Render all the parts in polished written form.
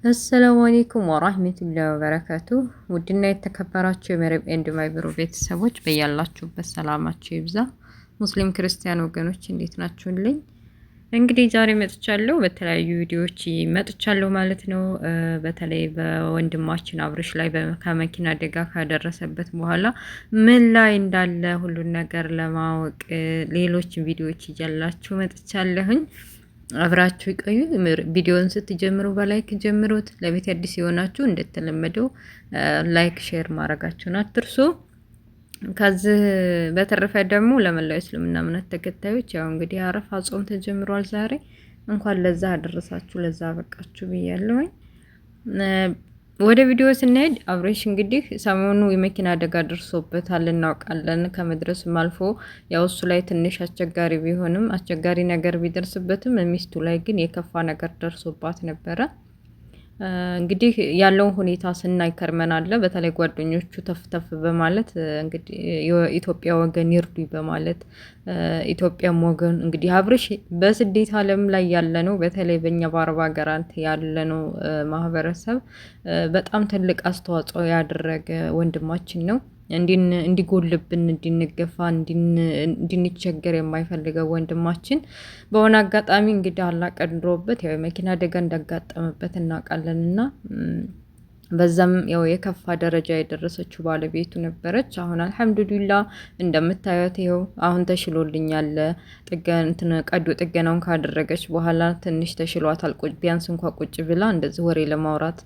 አሰላሙ አለይኩም ወራህመቱላሂ ወበረካቱ። ውድና የተከበራችሁ የመረብ ኤንድ ማይብሮ ቤተሰቦች በያላችሁበት ሰላማችሁ ይብዛ። ሙስሊም ክርስቲያን ወገኖች እንዴት ናችሁልኝ? እንግዲህ ዛሬ መጥቻለሁ፣ በተለያዩ ቪዲዮዎች መጥቻለሁ ማለት ነው። በተለይ በወንድማችን አብርሽ ላይ ከመኪና አደጋ ካደረሰበት በኋላ ምን ላይ እንዳለ ሁሉን ነገር ለማወቅ ሌሎችን ቪዲዮዎች ይዤላችሁ መጥቻለሁኝ። አብራችሁ ይቆዩ። ቪዲዮውን ስትጀምሩ በላይክ ጀምሩት። ለቤት አዲስ የሆናችሁ እንደተለመደው ላይክ ሼር ማድረጋችሁን አትርሱ። ከዚህ በተረፈ ደግሞ ለመላው እስልምና እምነት ተከታዮች ያው እንግዲህ አረፋ ጾም ተጀምሯል። ዛሬ እንኳን ለዛ አደረሳችሁ ለዛ በቃችሁ ብያለሁኝ። ወደ ቪዲዮ ስንሄድ አብርሽ እንግዲህ ሰሞኑ የመኪና አደጋ ደርሶበታል እናውቃለን። ከመድረስም አልፎ ያው እሱ ላይ ትንሽ አስቸጋሪ ቢሆንም አስቸጋሪ ነገር ቢደርስበትም ሚስቱ ላይ ግን የከፋ ነገር ደርሶባት ነበረ። እንግዲህ ያለውን ሁኔታ ስናይ ከርመናል። በተለይ ጓደኞቹ ተፍተፍ በማለት እንግዲህ የኢትዮጵያ ወገን ይርዱ በማለት ኢትዮጵያም ወገን እንግዲህ አብርሽ በስደት ዓለም ላይ ያለ ነው። በተለይ በእኛ በአረብ ሀገራት ያለ ነው ማህበረሰብ በጣም ትልቅ አስተዋጽኦ ያደረገ ወንድማችን ነው። እንዲጎልብን እንድንገፋ እንድንቸገር የማይፈልገው ወንድማችን በሆነ አጋጣሚ እንግዲህ አላቀድሮበት ያው የመኪና አደጋ እንዳጋጠመበት እናውቃለንና በዛም ያው የከፋ ደረጃ የደረሰችው ባለቤቱ ነበረች። አሁን አልሐምዱሊላ እንደምታዩት ይኸው አሁን ተሽሎልኛል። ቀዶ ጥገናውን ካደረገች በኋላ ትንሽ ተሽሏታል። ቢያንስ እንኳ ቁጭ ብላ እንደዚህ ወሬ ለማውራት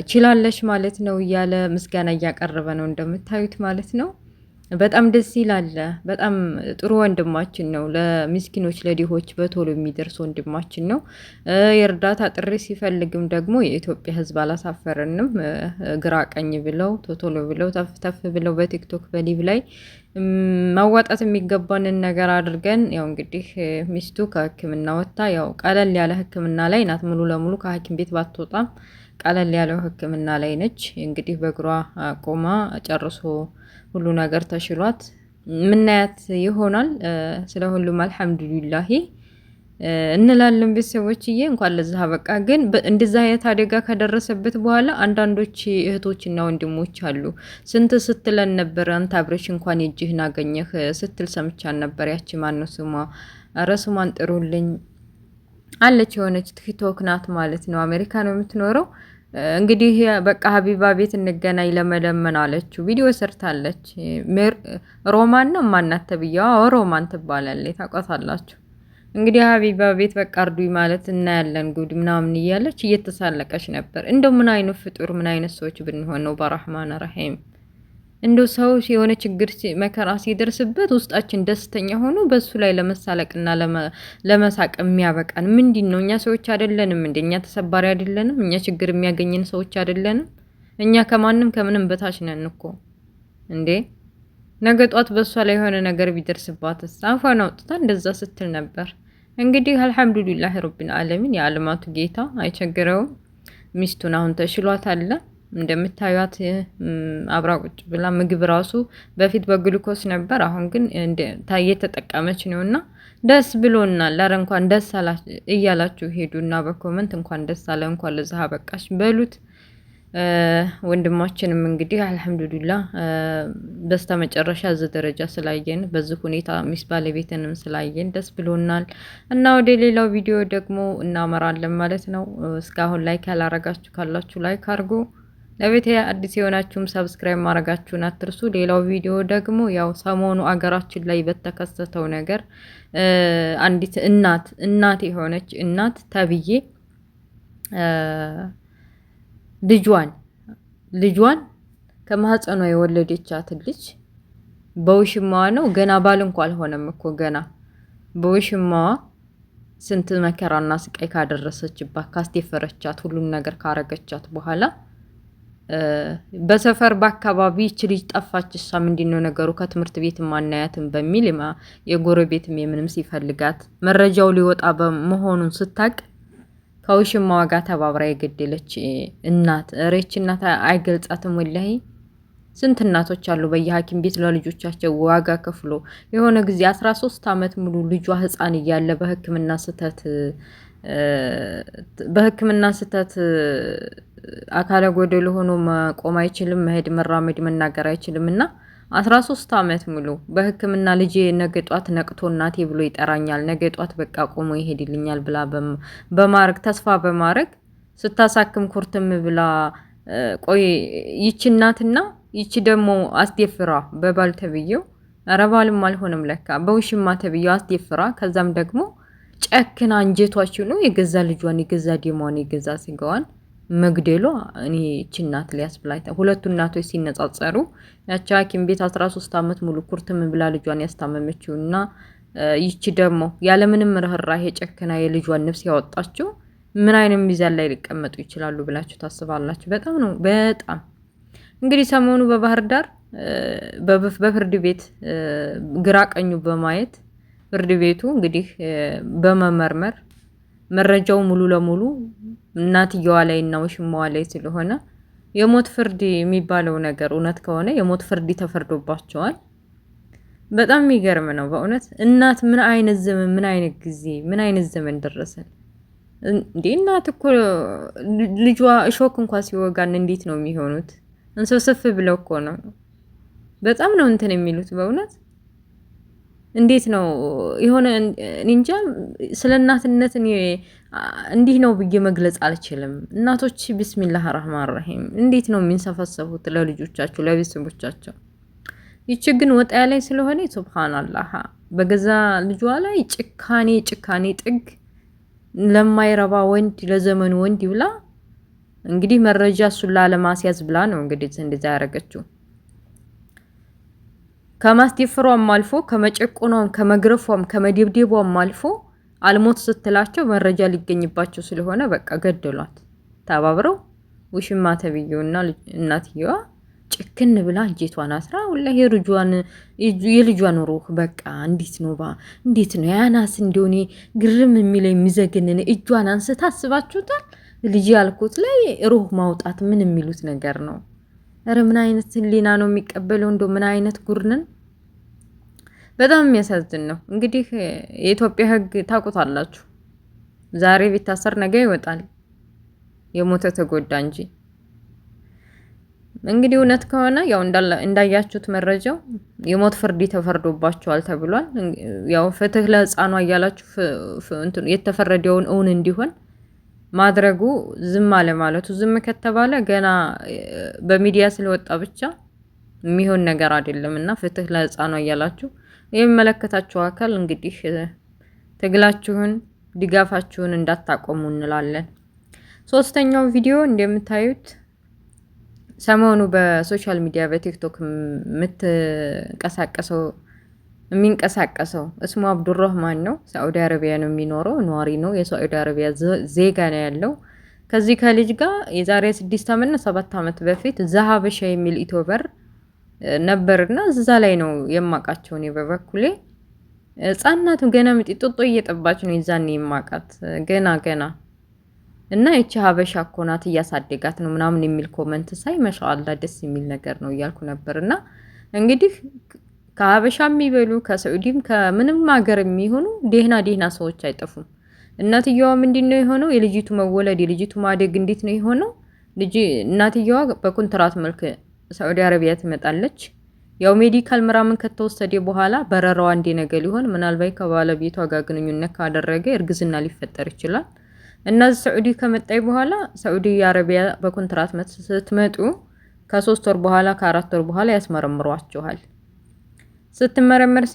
ችላለች ማለት ነው እያለ ምስጋና እያቀረበ ነው እንደምታዩት ማለት ነው። በጣም ደስ ይላል። በጣም ጥሩ ወንድማችን ነው። ለምስኪኖች ለዲሆች በቶሎ የሚደርስ ወንድማችን ነው። የእርዳታ ጥሪ ሲፈልግም ደግሞ የኢትዮጵያ ሕዝብ አላሳፈረንም። ግራ ቀኝ ብለው ቶሎ ብለው ተፍ ብለው በቲክቶክ በሊቭ ላይ ማዋጣት የሚገባንን ነገር አድርገን ያው እንግዲህ ሚስቱ ከሕክምና ወጥታ ያው ቀለል ያለ ሕክምና ላይ ናት። ሙሉ ለሙሉ ከሐኪም ቤት ባትወጣም ቀለል ያለው ሕክምና ላይ ነች። እንግዲህ በእግሯ ቆማ ጨርሶ ሁሉ ነገር ተሽሏት ምናያት ይሆናል። ስለ ሁሉም አልሐምዱሊላሂ እንላለን ቤተሰቦችዬ። እንኳን ለዛ በቃ። ግን እንደዛ አይነት አደጋ ከደረሰበት በኋላ አንዳንዶች እህቶችና ወንድሞች አሉ ስንት ስትለን ነበር፣ አንተ አብርሽ እንኳን የእጅህን አገኘህ ስትል ሰምቻን ነበር። ያቺ ማነው ስሟ? ኧረ ስሟን ጥሩልኝ አለች፣ የሆነች ቲክቶክ ናት ማለት ነው። አሜሪካ ነው የምትኖረው። እንግዲህ በቃ ሀቢባ ቤት እንገናኝ ለመለመን አለችው። ቪዲዮ ሰርታለች። ሮማን ነው ማናት ተብያዋ? ሮማን ትባላለች። ታውቃታላችሁ። እንግዲህ ሀቢባ ቤት በቃ እርዱኝ ማለት እናያለን ጉድ ምናምን እያለች እየተሳለቀች ነበር። እንደው ምን አይነት ፍጡር ምን አይነት ሰዎች ብንሆን ነው በረህማን ረሂም እንደው ሰው የሆነ ችግር መከራ ሲደርስበት ውስጣችን ደስተኛ ሆኖ በሱ ላይ ለመሳለቅና ለመሳቅ የሚያበቃን ምንድን ነው? እኛ ሰዎች አይደለንም እንዴ? እኛ ተሰባሪ አይደለንም? እኛ ችግር የሚያገኝን ሰዎች አይደለንም? እኛ ከማንም ከምንም በታች ነን እኮ እንዴ። ነገ ጧት በሷ ላይ የሆነ ነገር ቢደርስባትስ? አፏን አውጥታ እንደዛ ስትል ነበር። እንግዲህ አልሐምዱሊላህ ረቢል ዓለሚን የዓለማቱ ጌታ አይቸግረውም። ሚስቱን አሁን ተሽሏት አለ እንደምታዩት አብራ ቁጭ ብላ ምግብ ራሱ በፊት በግሉኮስ ነበር፣ አሁን ግን እየተጠቀመች ነው። እና ደስ ብሎናል። ኧረ እንኳን ደስ እያላችሁ ሄዱና በኮመንት እንኳን ደስ አለ እንኳን ለዛ በቃሽ በሉት። ወንድማችንም እንግዲህ አልሐምዱሊላ በስተ መጨረሻ እዚህ ደረጃ ስላየን በዚህ ሁኔታ ሚስ ባለቤትንም ስላየን ደስ ብሎናል። እና ወደ ሌላው ቪዲዮ ደግሞ እናመራለን ማለት ነው። እስካሁን ላይክ ያላረጋችሁ ካላችሁ ላይክ አድርጉ። ለቤት አዲስ የሆናችሁም ሰብስክራይብ ማድረጋችሁን አትርሱ። ሌላው ቪዲዮ ደግሞ ያው ሰሞኑ አገራችን ላይ በተከሰተው ነገር አንዲት እናት የሆነች እናት ተብዬ ልጇን ከማህፀኗ የወለደቻትን ልጅ በውሽማዋ ነው ገና ባል እንኳን አልሆነም እኮ ገና በውሽማዋ ስንት መከራና ስቃይ ካደረሰችባት ካስደፈረቻት ሁሉን ነገር ካረገቻት በኋላ በሰፈር በአካባቢ ይች ልጅ ጠፋች። እሷ ምንድነው ነገሩ ከትምህርት ቤት ማናያትም በሚል የጎረቤትም የምንም ሲፈልጋት መረጃው ሊወጣ በመሆኑን ስታቅ ከውሽማዋ ጋር ተባብራ የገደለች እናት ሬች እናት አይገልጻትም። ወላሂ ስንት እናቶች አሉ በየሐኪም ቤት ለልጆቻቸው ዋጋ ከፍሎ የሆነ ጊዜ 13 ዓመት ሙሉ ልጇ ህፃን እያለ በሕክምና ስህተት በሕክምና ስህተት አካለ ጎደሎ ሆኖ መቆም አይችልም፣ መሄድ፣ መራመድ፣ መናገር አይችልም እና 13 ዓመት ሙሉ በሕክምና ልጄ ነገ ጧት ነቅቶ እናቴ ብሎ ይጠራኛል፣ ነገ ጧት በቃ ቆሞ ይሄድልኛል ብላ በማድረግ ተስፋ በማድረግ ስታሳክም ኩርትም ብላ ቆይ ይቺ እናትና ይቺ ደግሞ አስደፍራ በባል ተብዬው ኧረ ባልም አልሆነም ለካ በውሽማ ተብዬው አስደፍራ ከዛም ደግሞ ጨክና አንጀቷችሁ ነው የገዛ ልጇን የገዛ ደሟን የገዛ ስጋዋን መግደሏ እኔ እቺ እናት ሊያስብላኝ ሁለቱ እናቶች ሲነጻጸሩ ያቺ ሐኪም ቤት 13 ዓመት ሙሉ ኩርትም ብላ ልጇን ያስታመመችውና ይቺ ደግሞ ያለምንም ርህራሄ ጨክና የልጇን ነፍስ ያወጣችው ምን አይነት ሚዛን ላይ ሊቀመጡ ይችላሉ ብላችሁ ታስባላችሁ? በጣም ነው በጣም እንግዲህ ሰሞኑ በባህር ዳር በፍርድ ቤት ግራ ቀኙ በማየት ፍርድ ቤቱ እንግዲህ በመመርመር መረጃው ሙሉ ለሙሉ እናትየዋ ላይ እና ውሽማዋ ላይ ስለሆነ የሞት ፍርድ የሚባለው ነገር እውነት ከሆነ የሞት ፍርድ ተፈርዶባቸዋል። በጣም የሚገርም ነው በእውነት። እናት ምን አይነት ዘመን ምን አይነት ጊዜ ምን አይነት ዘመን ደረሰን እንዴ! እናት እኮ ልጇ እሾክ እንኳን ሲወጋን እንዴት ነው የሚሆኑት? እንስፍስፍ ብለው እኮ ነው። በጣም ነው እንትን የሚሉት በእውነት። እንዴት ነው የሆነ እንጃ። ስለ እናትነት እንዲህ ነው ብዬ መግለጽ አልችልም። እናቶች ቢስሚላህ ረህማን ረሂም እንዴት ነው የሚንሰፈሰፉት ለልጆቻቸው ለቤተሰቦቻቸው። ይቺ ግን ወጣ ላይ ስለሆነ ሱብሃንአላህ በገዛ ልጇ ላይ ጭካኔ ጥግ ለማይረባ ወንድ ለዘመኑ ወንድ ብላ እንግዲህ መረጃ እሱን ላለማስያዝ ብላ ነው እንግዲህ እንደዛ ያደረገችው። ከማስደፈሯም አልፎ ከመጨቆኗም ከመግረፏም ከመደብደቧም አልፎ አልሞት ስትላቸው መረጃ ሊገኝባቸው ስለሆነ በቃ ገደሏት። ተባብረው ውሽማ ተብዬውና እናትየዋ ጭክን ብላ እጄቷን አስራ ወላሂ የልጇን ሩህ በቃ እንዴት ነው ያናስ እንደሆነ ግርም የሚለው የሚዘግንን እጇን አንስታ አስባችሁታል? ልጅ ያልኩት ላይ ሩህ ማውጣት ምን የሚሉት ነገር ነው? ኧረ ምን አይነት ህሊና ነው የሚቀበለው? እንደው ምን አይነት ጉርንን! በጣም የሚያሳዝን ነው። እንግዲህ የኢትዮጵያ ሕግ ታውቁታላችሁ። ዛሬ ቢታሰር ነገ ይወጣል። የሞተ ተጎዳ እንጂ። እንግዲህ እውነት ከሆነ ያው እንዳያችሁት መረጃው የሞት ፍርድ ተፈርዶባቸዋል ተብሏል። ያው ፍትህ ለህፃኗ እያላችሁ የተፈረደውን እውን እንዲሆን ማድረጉ ዝም አለ ማለቱ ዝም ከተባለ ገና በሚዲያ ስለወጣ ብቻ የሚሆን ነገር አይደለም እና ፍትህ ለህፃኗ እያላችሁ የሚመለከታችሁ አካል እንግዲህ ትግላችሁን ድጋፋችሁን እንዳታቆሙ እንላለን። ሶስተኛው ቪዲዮ እንደምታዩት ሰሞኑ በሶሻል ሚዲያ በቲክቶክ የሚንቀሳቀሰው እስሙ አብዱራህማን ነው። ሳዑዲ አረቢያ ነው የሚኖረው፣ ነዋሪ ነው። የሳዑዲ አረቢያ ዜጋ ነው ያለው። ከዚህ ከልጅ ጋር የዛሬ 6 ዓመት እና 7 ዓመት በፊት ዘሀበሻ የሚል ኢትዮበር ነበርና እዛ ላይ ነው የማቃቸው። እኔ በበኩሌ ህጻናቱ ገና ጦጦ እየጠባች ነው ይዛኔ የማቃት ገና እና እቺ ሀበሻ እኮ ናት እያሳደጋት ነው ምናምን የሚል ኮመንት ሳይ ማሻአላ ደስ የሚል ነገር ነው እያልኩ ነበርና እንግዲህ ከሀበሻ የሚበሉ ከሳዑዲም ከምንም ሀገር የሚሆኑ ደህና ሰዎች አይጠፉም። እናትየዋ ምንድነው የሆነው? የልጅቱ መወለድ የልጅቱ ማደግ እንዴት ነው የሆነው? እናትየዋ በኮንትራት መልክ ሳዑዲ አረቢያ ትመጣለች። ያው ሜዲካል ምራምን ከተወሰደ በኋላ በረራዋ እንደ ነገር ሊሆን ምናልባት ከባለቤቷ ጋር ግንኙነት ካደረገ እርግዝና ሊፈጠር ይችላል። እነዚህ ሳዑዲ ከመጣይ በኋላ ሳዑዲ አረቢያ በኮንትራት ስትመጡ ከ3 ወር በኋላ ከ4 ወር በኋላ ያስመረምሯችኋል። ስትመረመር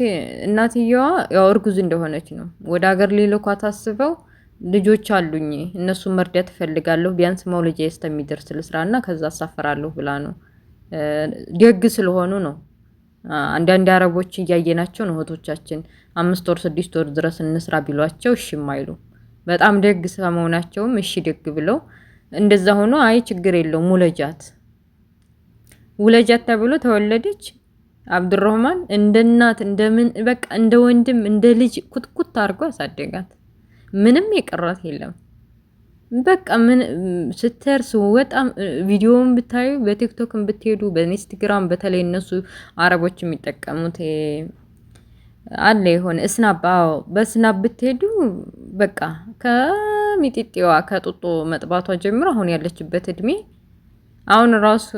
እናትየዋ ያው እርጉዝ እንደሆነች ነው ወደ ሀገር ሊልኳ ታስበው ልጆች አሉኝ እነሱን መርዳት እፈልጋለሁ ቢያንስ መውለጃ እስከሚደርስ ልስራና ከዛ አሳፈራለሁ ብላ ነው። ደግ ስለሆኑ ነው። አንዳንድ አረቦች እያየናቸው ነው እህቶቻችን 5 ወር 6 ወር ድረስ እንስራ ቢሏቸው እሺ የማይሉ በጣም ደግ ስለመሆናቸውም እሺ ደግ ብለው እንደዛ ሆኖ አይ ችግር የለውም ውለጃት ተብሎ ተወለደች። አብዱራህማን እንደ እናት እንደምን በቃ እንደ ወንድም እንደ ልጅ ኩትኩት አድርጎ አሳደጋት። ምንም የቀራት የለም። በቃ ምን ስትርስ በጣም ቪዲዮውን ብታዩ በቲክቶክም ብትሄዱ በኢንስታግራም በተለይ እነሱ አረቦች የሚጠቀሙት አለ የሆነ እስናብ። አዎ በስናብ ብትሄዱ በቃ ከሚጢጢዋ ከጡጦ መጥባቷ ጀምሮ አሁን ያለችበት እድሜ አሁን ራሱ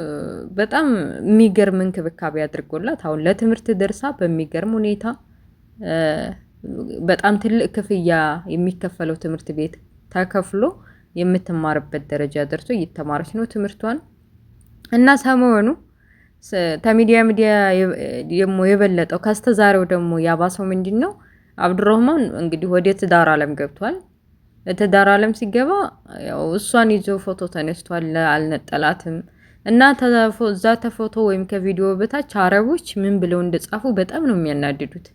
በጣም የሚገርም እንክብካቤ አድርጎላት አሁን ለትምህርት ደርሳ በሚገርም ሁኔታ በጣም ትልቅ ክፍያ የሚከፈለው ትምህርት ቤት ተከፍሎ የምትማርበት ደረጃ ደርሶ እየተማረች ነው ትምህርቷን። እና ሰሞኑ ተሚዲያ ሚዲያ ደግሞ የበለጠው ከስተዛሬው ደግሞ ያባሰው ምንድነው? አብዱራህማን እንግዲህ ወደ ትዳር ዓለም ገብቷል። ትዳር ዓለም ሲገባ ያው እሷን ይዞ ፎቶ ተነስቷል፣ አልነጠላትም። እና እዛ ተፎቶ ወይም ከቪዲዮ በታች አረቦች ምን ብለው እንደጻፉ በጣም ነው የሚያናድዱት።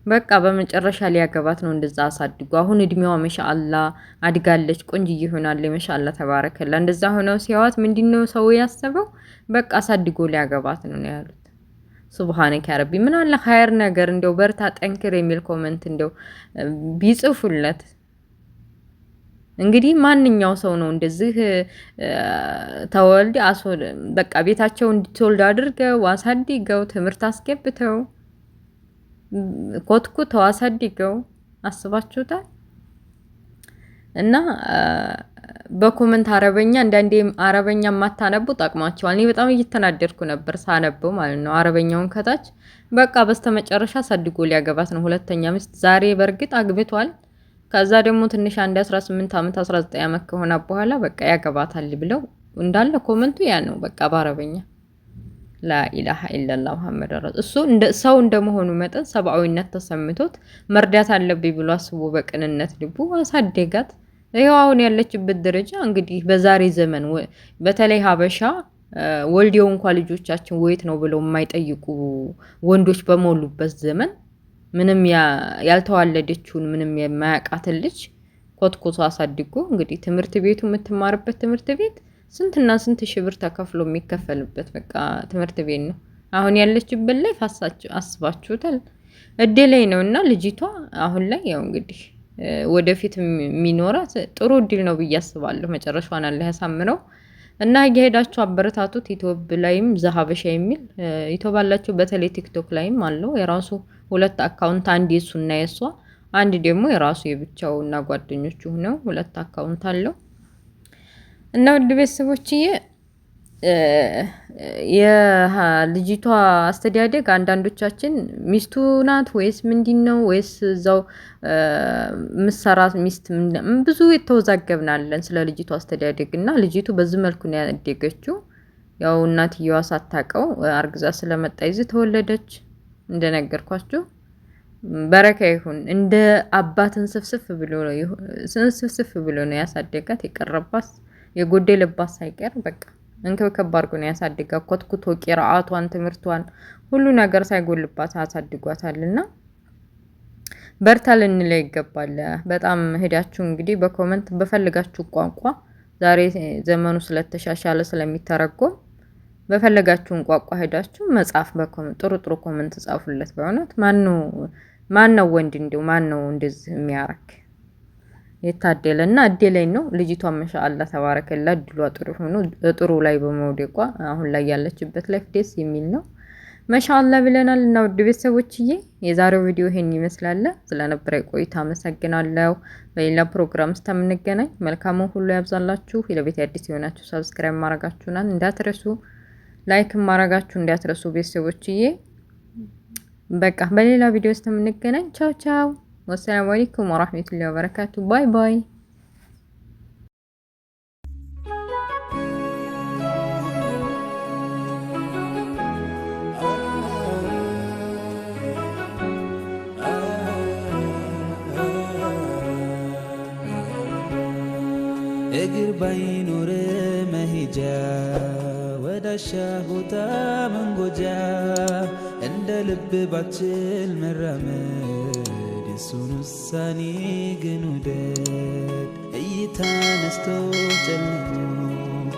በቃ በመጨረሻ ሊያገባት ነው እንደዛ አሳድጎ። አሁን እድሜዋ ማሻአላ አድጋለች፣ ቆንጅዬ ሆናለች። ማሻአላ ተባረከላ። እንደዛ ሆነው ሲያዋት ምንድነው ሰው ያሰበው? በቃ አሳድጎ ሊያገባት ነው ያሉት። ሱብሃነከ ያ ረቢ። ምን አለ ኸይር ነገር እንደው በርታ ጠንክር የሚል ኮሜንት እንደው ቢጽፉለት። እንግዲህ ማንኛው ሰው ነው እንደዚህ ተወልድ በቃ ቤታቸው እንድትወልድ አድርገው አሳድገው ትምህርት አስገብተው ኮትኩተው አሳድገው አስባችሁታል? እና በኮመንት አረበኛ አንዳንዴ አረበኛ ማታነቡ ጠቅማቸዋል። እኔ በጣም እየተናደድኩ ነበር ሳነበው ማለት ነው አረበኛውን ከታች። በቃ በስተመጨረሻ አሳድጎ ሊያገባት ነው ሁለተኛ ሚስት። ዛሬ በእርግጥ አግብቷል። ከዛ ደግሞ ትንሽ አንድ 18 ዓመት 19 ዓመት ከሆነ በኋላ በቃ ያገባታል ብለው እንዳለ ኮመንቱ ያ ነው በቃ በአረበኛ። ላኢላሃ ኢላላህ ሙሐመድ ረሱል። እሱ እንደ ሰው እንደመሆኑ መጠን ሰብአዊነት ተሰምቶት መርዳት አለብኝ ብሎ አስቦ በቅንነት ልቡ አሳደጋት። ይኸው አሁን ያለችበት ደረጃ እንግዲህ በዛሬ ዘመን በተለይ ሀበሻ ወልዴው እንኳን ልጆቻችን ወይት ነው ብለው የማይጠይቁ ወንዶች በሞሉበት ዘመን ምንም ያልተዋለደችውን ምንም የማያውቃትን ልጅ ኮትኮቶ አሳድጎ እንግዲህ ትምህርት ቤቱ የምትማርበት ትምህርት ቤት ስንትና ስንት ሺህ ብር ተከፍሎ የሚከፈልበት በቃ ትምህርት ቤት ነው። አሁን ያለችበት ላይ አስባችሁታል? እድለኝ ነው። እና ልጅቷ አሁን ላይ ያው እንግዲህ ወደፊት የሚኖራት ጥሩ እድል ነው ብዬ አስባለሁ። መጨረሻዋን አላህ ያሳምረው። እና እየሄዳችሁ አበረታቱት። ዩቲዩብ ላይም ዘሀበሻ የሚል ዩቲዩብ አላችሁ። በተለይ ቲክቶክ ላይም አለው የራሱ 2 አካውንት፣ አንድ የሱና የሷ፣ አንድ ደግሞ የራሱ የብቻውና ጓደኞቹ ሆነው 2 አካውንት አለው። እና ውድ ቤተሰቦችዬ የልጅቷ አስተዳደግ አንዳንዶቻችን ሚስቱ ናት ወይስ ምንድነው ወይስ እዛው ምሰራት ሚስት ብዙ የተወዛገብናለን ስለ ልጅቷ አስተዳደግ። እና ልጅቱ በዚህ መልኩ ነው ያደገችው። ያው እናትየዋ ሳታውቀው አርግዛ ስለመጣ ይዝ ተወለደች። እንደነገርኳችሁ በረካ ይሁን እንደ አባትን ስፍስፍ ብሎ ነው ያሳደጋት። የቀረባት የጎደለባት ሳይቀር በቃ እንክብካቤ አድርጎ ነው ያሳደጋት። ኮትኩቶ ቂራአቷን ትምህርቷን ሁሉ ነገር ሳይጎልባት አሳድጓታልና በርታ ልንለው ይገባል። በጣም ሄዳችሁ እንግዲህ በኮመንት በፈልጋችሁ ቋንቋ ዛሬ ዘመኑ ስለተሻሻለ ስለሚተረጎም በፈለጋችሁን ቋንቋ ሄዳችሁ መጻፍ በኮመንት ጥሩ ኮመንት ጻፉለት። በእውነት ማን ነው ወንድ እንደው ማን ነው እንደዚህ የሚያረክ? የታደለና እድለኝ ነው ልጅቷ ማሻአላ ተባረከላ። እድሏ ጥሩ ሆኖ ጥሩ ላይ በመውደቋ አሁን ላይ ያለችበት ላይ ደስ የሚል ነው። ማሻአላ ብለናል። እና ውድ ቤተሰቦችዬ የዛሬው ቪዲዮ ይሄን ይመስላል። ስለነበረ ቆይታ አመሰግናለሁ። በሌላ ፕሮግራም እስከምንገናኝ መልካሙን ሁሉ ያብዛላችሁ። ለቤት አዲስ የሆናችሁ ሰብስክራይብ ማድረጋችሁን እንዳትረሱ፣ ላይክ ማድረጋችሁ እንዳትረሱ ቤተሰቦችዬ። በቃ በሌላ ቪዲዮ እስከምንገናኝ ቻው ቻው። ወሰላሙ አለይኩም ወራህመቱላሂ ወበረካቱ። ባይ ባይ። እግር ባይኖር መሄጃ ወዳሻ ቦታ መንጎጃ እንደ ልብ ባችል መራመድ የሱን ውሳኔ ግን ውደድ። እይታ ነስቶ ጨልሞ